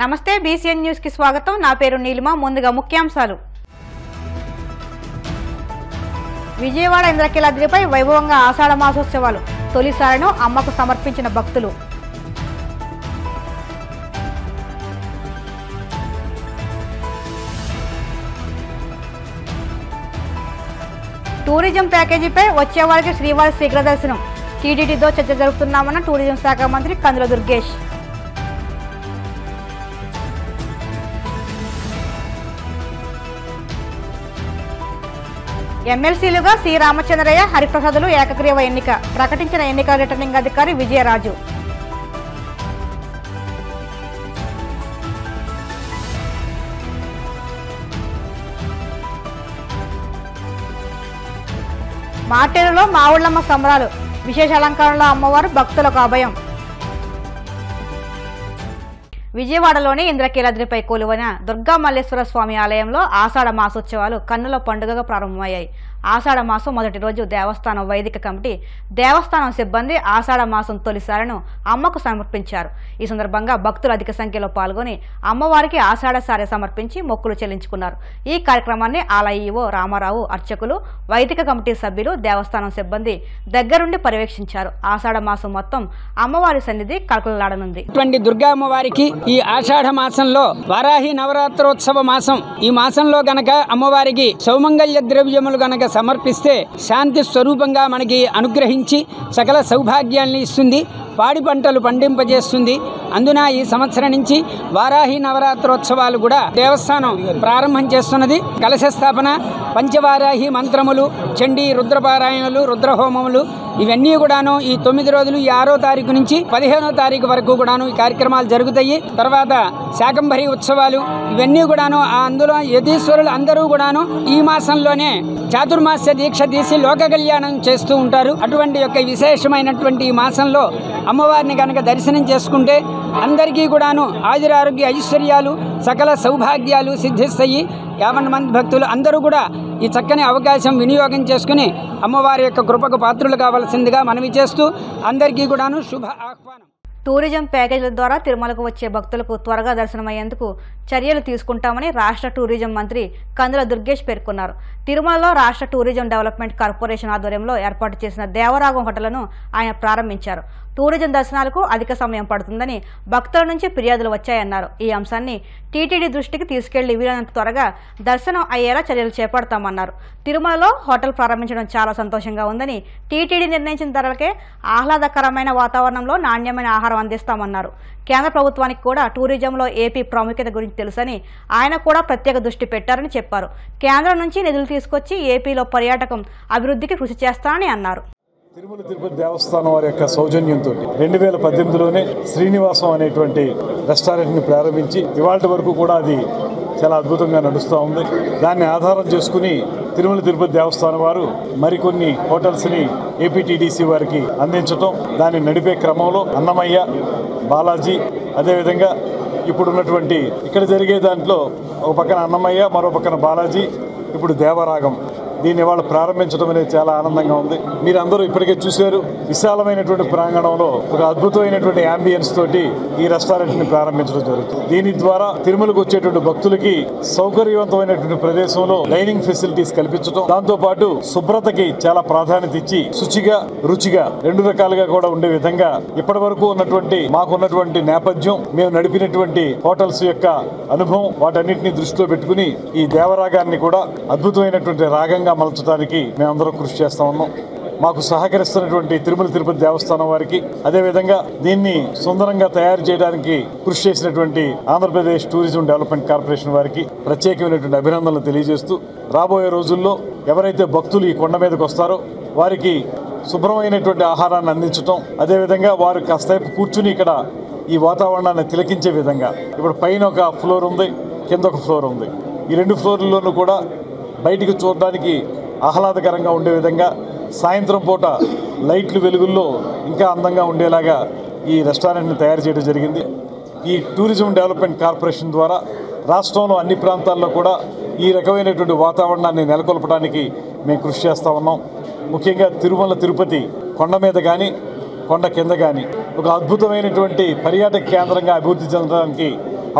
నమస్తే BCN news కి స్వాగతం। నా పేరు నీలిమ। ముందుగా ముఖ్యాంశాలు। విజయవాడ ఇంద్రకీలాద్రిపై వైభవంగా ఆషాఢ మాసోత్సవాలు తొలిసారిను అమ్మకు సమర్పించిన భక్తులు। టూరిజం ప్యాకేజీపై వచ్చేవారికి శ్రీవారి శీఘ్ర దర్శనం టీటీడీతో చర్చ జరుపుతున్నామన్న టూరిజం శాఖ మంత్రి కందుల దుర్గేష్। ఎమ్మెల్సీలుగా సి రామచంద్రయ్య, హరిప్రసాదులు ఏకగ్రీవ ఎన్నిక ప్రకటించిన ఎన్నికల రిటర్నింగ్ అధికారి విజయరాజు। మార్టేరులో మావుళ్ళమ్మ సంబరాలు విశేష అలంకరణలో అమ్మవారు భక్తులకు అభయం। విజయవాడలోని ఇంద్రకీలాద్రిపై కొలువైన దుర్గా మల్లేశ్వర స్వామి ఆలయంలో ఆషాఢ మాసోత్సవాలు కన్నుల పండుగగా ప్రారంభమయ్యాయి। ఆషాఢ మాసం మొదటి రోజు దేవస్థానం వైదిక కమిటీ, దేవస్థానం సిబ్బంది ఆషాఢ మాసం తొలిసారిను అమ్మకు సమర్పించారు। ఈ సందర్భంగా భక్తులు అధిక సంఖ్యలో పాల్గొని అమ్మవారికి ఆషాఢ సారె సమర్పించి మొక్కులు చెల్లించుకున్నారు। ఈ కార్యక్రమాన్ని ఆలయ ఈవో రామారావు, అర్చకులు, వైదిక కమిటీ సభ్యులు, దేవస్థానం సిబ్బంది దగ్గరుండి పర్యవేక్షించారు। ఆషాఢ మాసం మొత్తం అమ్మవారి సన్నిధి కలకలలాడనుంది। దుర్గా అమ్మవారికి ఈ ఆషాఢ మాసంలో వారాహి నవరాత్రోత్సవ మాసం, ఈ మాసంలో గనక అమ్మవారికి సౌమంగళ్య ద్రవ్యములు గనక సమర్పిస్తే శాంతి స్వరూపంగా మనకి అనుగ్రహించి సకల సౌభాగ్యాన్ని ఇస్తుంది, పాడి పంటలు పండింపజేస్తుంది। అందున ఈ సంవత్సరం నుంచి వారాహి నవరాత్రోత్సవాలు కూడా దేవస్థానం ప్రారంభం చేస్తున్నది। కలశ స్థాపన, పంచవారాహి మంత్రములు, చండీ రుద్రపారాయణలు, రుద్రహోమములు ఇవన్నీ కూడాను ఈ 9 రోజులు, ఈ 6వ తారీఖు నుంచి 15వ తారీఖు వరకు కూడాను ఈ కార్యక్రమాలు జరుగుతాయి। తర్వాత శాకంభరి ఉత్సవాలు ఇవన్నీ కూడాను అందులో యతీశ్వరులు అందరూ కూడాను ఈ మాసంలోనే చాతుర్మాస్య దీక్ష తీసి లోక కళ్యాణం చేస్తూ ఉంటారు। అటువంటి యొక్క విశేషమైనటువంటి ఈ మాసంలో అమ్మవారిని కనుక దర్శనం చేసుకుంటే అందరికీ కూడాను ఆయురారోగ్య ఐశ్వర్యాలు సకల సౌభాగ్యాలు సిద్ధిస్తాయి। 50 మంది భక్తులు అందరూ కూడా ఈ చక్కని అవకాశం వినియోగం చేసుకుని అమ్మవారి యొక్క కృపకు పాత్రులు కావాల్సిందిగా మనవి చేస్తూ అందరికీ కూడాను శుభ ఆహ్వానం। టూరిజం ప్యాకేజీల ద్వారా తిరుమలకు వచ్చే భక్తులకు త్వరగా దర్శనమయ్యేందుకు చర్యలు తీసుకుంటామని రాష్ట్ర టూరిజం మంత్రి కందుల దుర్గేష్ పేర్కొన్నారు। తిరుమలలో రాష్ట్ర టూరిజం డెవలప్మెంట్ కార్పొరేషన్ ఆధ్వర్యంలో ఏర్పాటు చేసిన దేవరాగం హోటళ్లను ఆయన ప్రారంభించారు। టూరిజం దర్శనాలకు అధిక సమయం పడుతుందని భక్తుల నుంచి ఫిర్యాదులు వచ్చాయన్నారు। ఈ అంశాన్ని టీటీడీ దృష్టికి తీసుకెళ్లి వీలైనంత త్వరగా దర్శనం అయ్యేలా చర్యలు చేపడతామన్నారు। తిరుమలలో హోటల్ ప్రారంభించడం చాలా సంతోషంగా ఉందని, టీటీడీ నిర్ణయించిన ధరలకే ఆహ్లాదకరమైన వాతావరణంలో నాణ్యమైన ఆహారం అందిస్తామన్నారు। కేంద్ర ప్రభుత్వానికి కూడా టూరిజంలో ఏపీ ప్రాముఖ్యత గురించి తెలుసని, ఆయన కూడా ప్రత్యేక దృష్టి పెట్టారని చెప్పారు। కేంద్రం నుంచి నిధులు తీసుకొచ్చి ఏపీలో పర్యాటకం అభివృద్ధికి కృషి చేస్తానని అన్నారు। తిరుమల తిరుపతి దేవస్థానం వారి యొక్క సౌజన్యంతో 2018లోనే శ్రీనివాసం అనేటువంటి రెస్టారెంట్ని ప్రారంభించి ఇవాళ వరకు కూడా అది చాలా అద్భుతంగా నడుస్తూ ఉంది। దాన్ని ఆధారం చేసుకుని తిరుమల తిరుపతి దేవస్థానం వారు మరికొన్ని హోటల్స్ని ఏపీటీడీసీ వారికి అందించడం, దాన్ని నడిపే క్రమంలో అన్నమయ్య, బాలాజీ, అదేవిధంగా ఇప్పుడున్నటువంటి ఇక్కడ జరిగే దాంట్లో ఒక పక్కన అన్నమయ్య, మరో పక్కన బాలాజీ, ఇప్పుడు దేవరాగం, దీన్ని వాళ్ళు ప్రారంభించడం అనేది చాలా ఆనందంగా ఉంది। మీరందరూ ఇప్పటికే చూశారు, విశాలమైనటువంటి ప్రాంగణంలో ఒక అద్భుతమైనటువంటి యాంబియన్స్ తోటి ఈ రెస్టారెంట్ని ప్రారంభించడం జరుగుతుంది। దీని ద్వారా తిరుమలకు వచ్చేటువంటి భక్తులకి సౌకర్యవంతమైనటువంటి ప్రదేశంలో డైనింగ్ ఫెసిలిటీస్ కల్పించడం, దాంతో పాటు శుభ్రతకి చాలా ప్రాధాన్యత ఇచ్చి శుచిగా, రుచిగా 2 రకాలుగా కూడా ఉండే విధంగా ఇప్పటి వరకు ఉన్నటువంటి మాకున్నటువంటి నేపథ్యం, మేము నడిపినటువంటి హోటల్స్ యొక్క అనుభవం, వాటన్నిటిని దృష్టిలో పెట్టుకుని ఈ దేవరాగాన్ని కూడా అద్భుతమైనటువంటి రాగంగా మలచడానికి మేమందరం కృషి చేస్తా ఉన్నాం। మాకు సహకరిస్తున్నటువంటి తిరుమల తిరుపతి దేవస్థానం వారికి, అదేవిధంగా దీన్ని సుందరంగా తయారు చేయడానికి కృషి చేసినటువంటి ఆంధ్రప్రదేశ్ టూరిజం డెవలప్మెంట్ కార్పొరేషన్ వారికి ప్రత్యేకమైనటువంటి అభినందనలు తెలియజేస్తూ, రాబోయే రోజుల్లో ఎవరైతే భక్తులు ఈ కొండ మీదకి వస్తారో వారికి శుభ్రమైనటువంటి ఆహారాన్ని అందించడం, అదేవిధంగా వారు కాసేపు కూర్చుని ఇక్కడ ఈ వాతావరణాన్ని తిలకించే విధంగా, ఇప్పుడు పైన ఒక ఫ్లోర్ ఉంది, కింద ఒక ఫ్లోర్ ఉంది, ఈ 2 ఫ్లోర్లలోనూ కూడా బయటికి చూడడానికి ఆహ్లాదకరంగా ఉండే విధంగా సాయంత్రం పూట లైట్లు వెలుగుల్లో ఇంకా అందంగా ఉండేలాగా ఈ రెస్టారెంట్ని తయారు చేయడం జరిగింది। ఈ టూరిజం డెవలప్మెంట్ కార్పొరేషన్ ద్వారా రాష్ట్రంలో అన్ని ప్రాంతాల్లో కూడా ఈ రకమైనటువంటి వాతావరణాన్ని నెలకొల్పడానికి మేము కృషి చేస్తూ ఉన్నాం। ముఖ్యంగా తిరుమల తిరుపతి కొండ మీద కానీ, కొండ కింద కానీ ఒక అద్భుతమైనటువంటి పర్యాటక కేంద్రంగా అభివృద్ధి చెందడానికి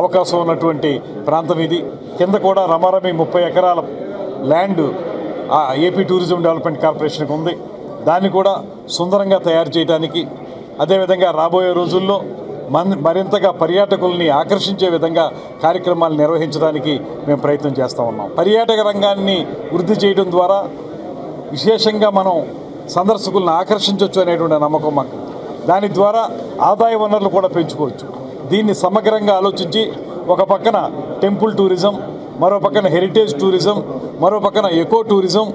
అవకాశం ఉన్నటువంటి ప్రాంతం ఇది. కింద కూడా రమారమి 30 ఎకరాల ల్యాండ్ ఏపీ టూరిజం డెవలప్మెంట్ కార్పొరేషన్కి ఉంది. దాన్ని కూడా సుందరంగా తయారు చేయడానికి, అదేవిధంగా రాబోయే రోజుల్లో మరింతగా పర్యాటకుల్ని ఆకర్షించే విధంగా కార్యక్రమాలు నిర్వహించడానికి మేము ప్రయత్నం చేస్తూ ఉన్నాం. పర్యాటక రంగాన్ని వృద్ధి చేయడం ద్వారా విశేషంగా మనం సందర్శకులను ఆకర్షించవచ్చు అనేటువంటి నమ్మకం మాకు. దాని ద్వారా ఆదాయ వనరులు కూడా పెంచుకోవచ్చు. దీన్ని సమగ్రంగా ఆలోచించి ఒక పక్కన టెంపుల్ టూరిజం, మరో పక్కన హెరిటేజ్ టూరిజం, మరో పక్కన ఎకో టూరిజం,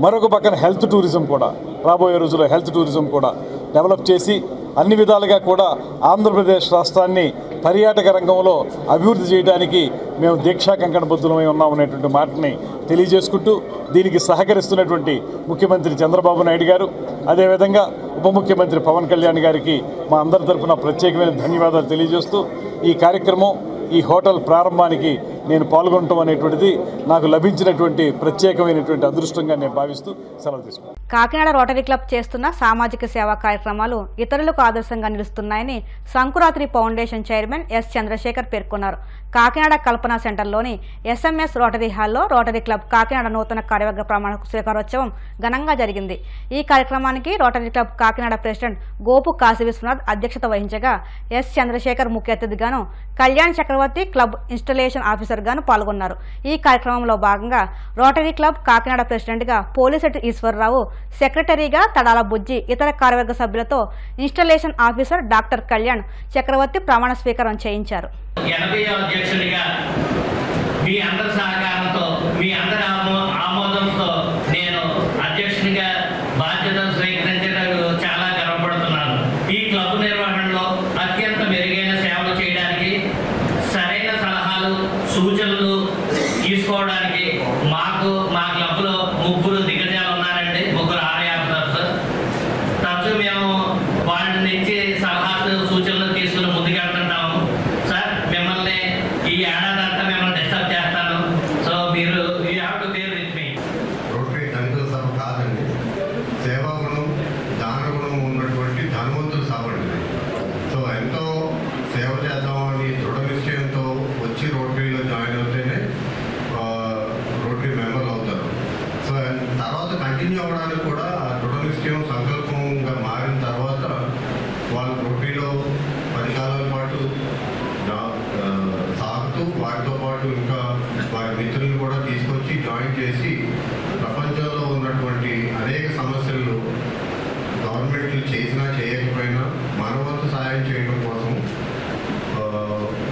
మరొక పక్కన హెల్త్ టూరిజం కూడా రాబోయే రోజుల్లో హెల్త్ టూరిజం కూడా డెవలప్ చేసి అన్ని విధాలుగా కూడా ఆంధ్రప్రదేశ్ రాష్ట్రాన్ని పర్యాటక రంగంలో అభివృద్ధి చేయడానికి మేము దీక్షా కంకణబద్ధులమై ఉన్నామనేటువంటి మాటని తెలియజేసుకుంటూ, దీనికి సహకరిస్తున్నటువంటి ముఖ్యమంత్రి చంద్రబాబు నాయుడు గారు, అదేవిధంగా ఉప ముఖ్యమంత్రి పవన్ కళ్యాణ్ గారికి మా అందరి తరఫున ప్రత్యేకమైన ధన్యవాదాలు తెలియజేస్తూ, ఈ కార్యక్రమం, ఈ హోటల్ ప్రారంభానికి నేను పాల్గొనటం అనేటువంటిది నాకు లభించినటువంటి ప్రత్యేకమైనటువంటి అదృష్టంగా నేను భావిస్తూ సెలవు తీసుకున్నాను. కాకినాడ రోటరీ క్లబ్ చేస్తున్న సామాజిక సేవా కార్యక్రమాలు ఇతరులకు ఆదర్శంగా నిలుస్తున్నాయని Sankurathri foundation chairman S Chandrasekhar పేర్కొన్నారు. కాకినాడ కల్పన సెంటర్లోని ఎస్ఎంఎస్ రోటరీ హాల్లో రోటరీ క్లబ్ కాకినాడ నూతన కార్యవర్గ ప్రమాణ స్వీకారోత్సవం ఘనంగా జరిగింది. ఈ కార్యక్రమానికి rotary club Kakinada president Gopu Kasi Viswanath అధ్యక్షత వహించగా ఎస్ చంద్రశేఖర్ ముఖ్య అతిథిగాను, Kalyan Chakravarthy club installation officer గాను పాల్గొన్నారు. ఈ కార్యక్రమంలో భాగంగా రోటరీ క్లబ్ కాకినాడ ప్రెసిడెంట్గా పోలిశెట్టి ఈశ్వరరావు, సెక్రటరీగా తడాల బుజ్జి, ఇతర కార్యవర్గ సభ్యులతో ఇన్స్టలేషన్ ఆఫీసర్ డాక్టర్ కళ్యాణ్ చక్రవర్తి ప్రమాణ స్వీకారం చేయించారు. 80వ అధ్యక్షుడిగా మీ అందరి సహకారంతో, మీ అందరి ఆమోదంతో నేను అధ్యక్షునిగా బాధ్యతలు స్వీకరించడానికి చాలా గర్వపడుతున్నాను. ఈ క్లబ్ నిర్వహణలో అత్యంత మెరుగైన సేవలు చేయడానికి, సరైన సలహాలు సూచనలు తీసుకోవడానికి మా క్లబ్లో 3 దిగ్గజాలు ఉన్నారండి. 3 ఆలయ ఆఫీసర్స్. తరచూ మేము వాళ్ళ నుంచి సలహాలు సూచనలు తీసుకుని ముందుకెళ్తుంటాము. సార్, మిమ్మల్ని ఈ ఏడాది అంతా మిమ్మల్ని డిస్టర్బ్ చేస్తాను. సో మీరు you have to bear with me. Rotary ధనికుల సభ కాదండి, సేవా గుణం, దాన గుణం ఉన్నటువంటి ధనవంతుల సభ అండి. సో ఎంతో సేవ చేద్దామని దృఢ నిశ్చయంతో వచ్చి రోటరీలో జాయిన్ అవుతేనే రోటరీ మెంబర్లు అవుతారు. సో తర్వాత కంటిన్యూ అవ్వడానికి కూడా దృఢ నిశ్చయం సంకల్పంగా మారిన తర్వాత వాళ్ళు రోటరీలో 10 కాలాల పాటు సాగుతూ, వాటితో పాటు ఇంకా వారి మిత్రులను కూడా తీసుకొచ్చి జాయిన్ చేసి ప్రపంచంలో ఉన్నటువంటి అనేక సమస్యలు గవర్నమెంట్లు చేసినా చేయకపోయినా మనవంతు సాయం చేయడం కోసం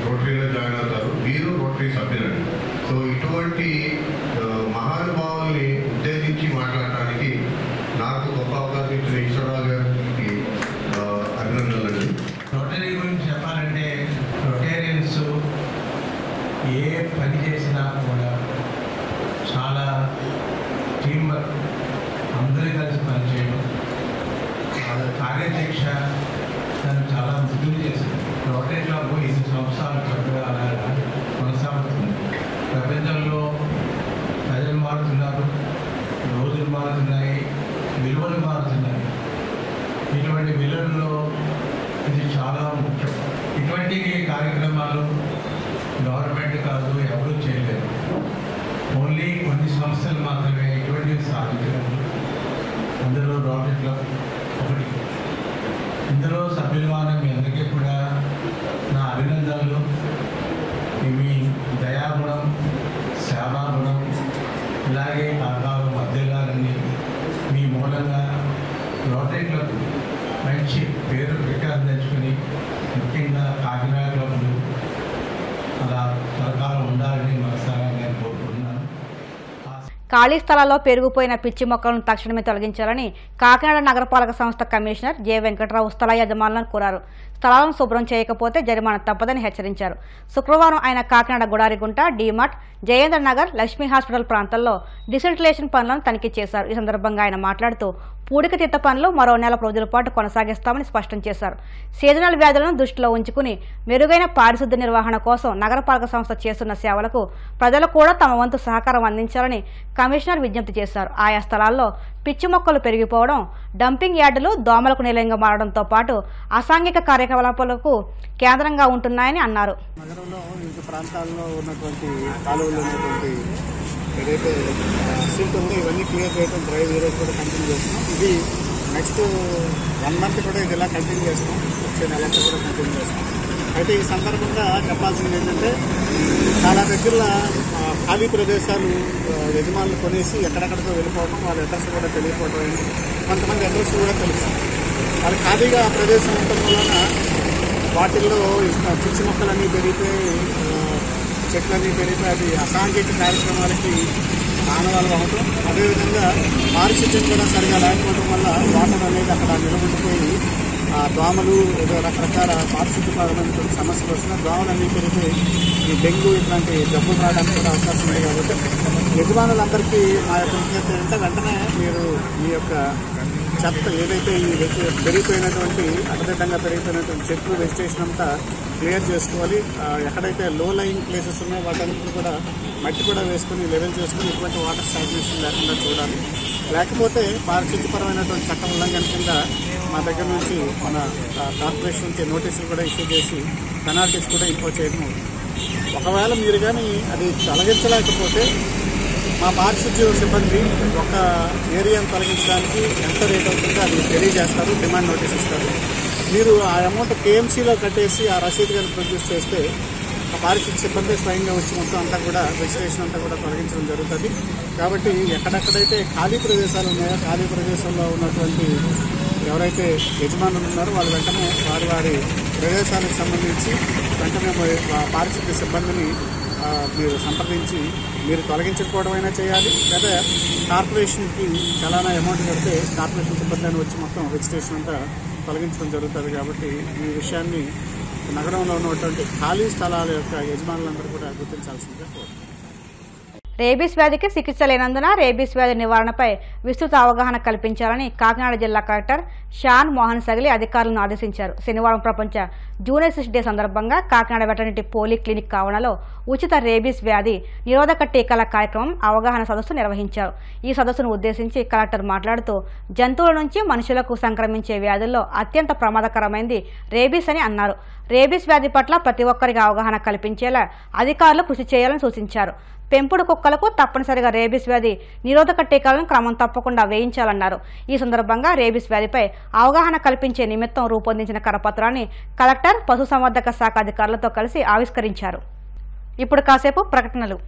రోటరీలో జాయిన్ అవుతారు. వీరు రోటరీ సభ్యులండి. సో ఇటువంటి మహానుభావుల్ని ఉద్దేశించి మాట్లాడటానికి నాకు గొప్ప అవకాశం ఇచ్చిన ఈశ్వరరావు గారికి అభినందనలండి. రోటరీ గురించి చెప్పాలంటే, రొటేరియన్స్ ఏ పని చేసినా కూడా చాలా టీం వర్క్, అందరూ కలిసి పనిచేయడం, వాళ్ళ కార్యదీక్ష దాన్ని చాలా ముగ్గురు చేసింది. రోటరీ క్లబ్ 8 సంవత్సరాలు చక్కగా అలాగా కొనసాగుతుంది. ప్రపంచంలో ప్రజలు మారుతున్నారు, రోజులు మారుతున్నాయి, విలువలు మారుతున్నాయి. ఇటువంటి విలువల్లో ఇది చాలా ముఖ్యం. ఇటువంటి కార్యక్రమాలు గవర్నమెంట్ కాదు, ఎవరూ చేయలేరు. ఓన్లీ కొన్ని సంస్థలు మాత్రమే ఇటువంటివి సాధించగలరు. అందులో రోటరీ క్లబ్ ఒకటి. ఇందులో సభ్యులుగా మీ అందరికీ కూడా నా అభినందనలు. ఇవి దయాగుణం, సేవాగుణం, ఇలాగే కాకాలు మధ్యగాలని మీ మూలంగా రోటరీ క్లబ్ మంచి పేరు ప్రఖ్యాతి తెచ్చుకుని, ముఖ్యంగా కాకినాడ క్లబ్లు అలా సరకాలం ఉండాలని మనసారా నేను కోరుకుంటున్నాను. ఖాళీ స్థలాల్లో పెరిగిపోయిన పిచ్చి మొక్కలను తక్షణమే తొలగించాలని కాకినాడ నగరపాలక సంస్థ కమిషనర్ జె వెంకటరావు స్థల యజమానులను కోరారు. స్థలాలను శుభ్రం చేయకపోతే జరిమానా తప్పదని హెచ్చరించారు. శుక్రవారం ఆయన కాకినాడ గుడారిగుంట, డీమార్ట్, జయేంద్ర నగర్, లక్ష్మీ హాస్పిటల్ ప్రాంతాల్లో డిసిల్టేషన్ పనులను తనిఖీ చేశారు. ఈ సందర్భంగా ఆయన మాట్లాడుతూ పూడికతీత పనులు మరో 4 రోజుల పాటు కొనసాగిస్తామని స్పష్టం చేశారు. సీజనల్ వ్యాధులను దృష్టిలో ఉంచుకుని మెరుగైన పారిశుద్ధ్య నిర్వహణ కోసం నగరపాలక సంస్థ చేస్తున్న సేవలకు ప్రజలు కూడా తమ వంతు సహకారం అందించాలని కమిషనర్ విజ్ఞప్తి చేశారు. ఆయా స్థలాల్లో పిచ్చి మొక్కలు పెరిగిపోవడం, డంపింగ్ యార్డులు దోమలకు నిలయంగా మారడంతో పాటు అసాంఘిక కార్యకలాపాలు కార్యకలాపాలకు కేంద్రంగా ఉంటున్నాయని అన్నారు. నగరంలో వివిధ ప్రాంతాల్లో ఉన్నటువంటి కాలువలు ఉన్నటువంటి ఏదైతే సిల్ట్ ఉందో ఇవన్నీ క్లియర్ చేయడం డ్రైవ్ ఈరోజు కూడా కంటిన్యూ చేస్తున్నాం. ఇది నెక్స్ట్ 1 మంత్ కూడా ఇది ఇలా కంటిన్యూ చేస్తాం. వచ్చే నెలంతా కూడా కంటిన్యూ చేస్తాం. అయితే ఈ సందర్భంగా చెప్పాల్సింది ఏంటంటే చాలా దగ్గరలో ఖాళీ ప్రదేశాలు యజమానులు కొనేసి ఎక్కడెక్కడికో వెళ్ళిపోవడం, వాళ్ళ అడ్రస్ కూడా తెలియకపోవడం అయింది. కొంతమంది అడ్రస్ కూడా తెలుసు. వాళ్ళు ఖాళీగా ఆ ప్రదేశం ఉండటం వలన వాటిల్లో పిచ్చి మొక్కలన్నీ పెరిగిపోయి చెట్లన్నీ పెరిగిపోయి అది అసాంఘిక కార్యక్రమాలకి ఆనవాళ్ళు అవ్వటం, అదేవిధంగా పారిశుద్ధ్యం కూడా సరిగా లేకపోవడం వల్ల వాటర్ అనేది అక్కడ నిలబడిపోయి దోమలు రకరకాల పారిశుద్ధ్యపరమైనటువంటి సమస్యలు వస్తున్నాయి. దోమలన్నీ పెరిగిపోయి ఈ డెంగ్యూ ఇట్లాంటి జబ్బులు రావడానికి కూడా అవకాశం ఉంది. కాబట్టి యజమానులందరికీ మా యొక్క విజ్ఞప్తి ఏంటంటే వెంటనే మీరు మీ యొక్క చెత్త ఏదైతే ఈ పెరిగిపోయినటువంటి అడ్డదిడ్డంగా పెరిగిపోయినటువంటి చెట్లు వెజిటేషన్ అంతా క్లియర్ చేసుకోవాలి. ఎక్కడైతే లో లయింగ్ ప్లేసెస్ ఉన్నాయో వాటన్నిటిని కూడా మట్టి కూడా వేసుకుని లెవెల్ చేసుకుని ఎటువంటి వాటర్ స్టాగ్నేషన్ లేకుండా చూడాలి. లేకపోతే పారిశుద్ధ్యపరమైనటువంటి చట్టం ఉల్లంఘన కింద మా దగ్గర నుంచి మన కార్పొరేషన్కి నోటీసులు కూడా ఇష్యూ చేసి పెనాల్టీస్ కూడా ఇంపోజ్ చేయడం అవుతుంది. ఒకవేళ మీరు కానీ అది తొలగించలేకపోతే మా పారిశుద్ధ్య సిబ్బంది ఒక ఏరియాను తొలగించడానికి ఎంత రేట్ అవుతుందో అది తెలియజేస్తారు, డిమాండ్ నోటీస్ ఇస్తారు. మీరు ఆ అమౌంట్ కేఎంసీలో కట్టేసి ఆ రసీదు కానీ ప్రొడ్యూస్ చేస్తే ఆ పారిశుద్ధ్య సిబ్బంది స్వయంగా వచ్చి మొత్తం అంతా కూడా వెజిటేషన్ అంతా కూడా తొలగించడం జరుగుతుంది. కాబట్టి ఎక్కడెక్కడైతే ఖాళీ ప్రదేశాలు ఉన్నాయో ఖాళీ ప్రదేశంలో ఉన్నటువంటి ఎవరైతే యజమానులు ఉన్నారో వాళ్ళు వెంటనే వారి ప్రదేశాలకు సంబంధించి వెంటనే పారిశుద్ధ్య సిబ్బందిని మీరు సంప్రదించి మీరు తొలగించకపోవడం అయినా చేయాలి, లేదా కార్పొరేషన్కి చలానా అమౌంట్ కడితే కార్పొరేషన్ సిబ్బందిని వచ్చి మొత్తం వెజిటేషన్ అంతా తొలగించడం జరుగుతుంది. కాబట్టి ఈ విషయాన్ని నగరంలో ఉన్నటువంటి ఖాళీ స్థలాల యొక్క యజమానులందరూ కూడా గుర్తించాల్సిందిగా కోరుతున్నాను. రేబీస్ వ్యాధికి చికిత్స లేనందున రేబీస్ వ్యాధి నివారణపై విస్తృత అవగాహన కల్పించాలని కాకినాడ జిల్లా కలెక్టర్ షాన్ మోహన్ సగిలి అధికారులను ఆదేశించారు. శనివారం ప్రపంచ జూనియర్స్ డే సందర్భంగా కాకినాడ వెటర్నరీ పోలీ క్లినిక్ ఆవరణలో ఉచిత రేబీస్ వ్యాధి నిరోధక టీకాల కార్యక్రమం అవగాహన సదస్సు నిర్వహించారు. ఈ సదస్సును ఉద్దేశించి కలెక్టర్ మాట్లాడుతూ జంతువుల నుంచి మనుషులకు సంక్రమించే వ్యాధుల్లో అత్యంత ప్రమాదకరమైనది రేబీస్ అని అన్నారు. రేబీస్ వ్యాధి పట్ల ప్రతి ఒక్కరికి అవగాహన కల్పించేలా అధికారులు కృషి చేయాలని సూచించారు. పెంపుడు కుక్కలకు తప్పనిసరిగా రేబీస్ వ్యాధి నిరోధక టీకాలను క్రమం తప్పకుండా వేయించాలన్నారు. ఈ సందర్భంగా రేబీస్ వ్యాధిపై అవగాహన కల్పించే నిమిత్తం రూపొందించిన కరపత్రాన్ని కలెక్టర్ పశుసంవర్ధక శాఖ అధికారులతో కలిసి ఆవిష్కరించారు. ఇప్పుడు కాసేపు ప్రకటనలు.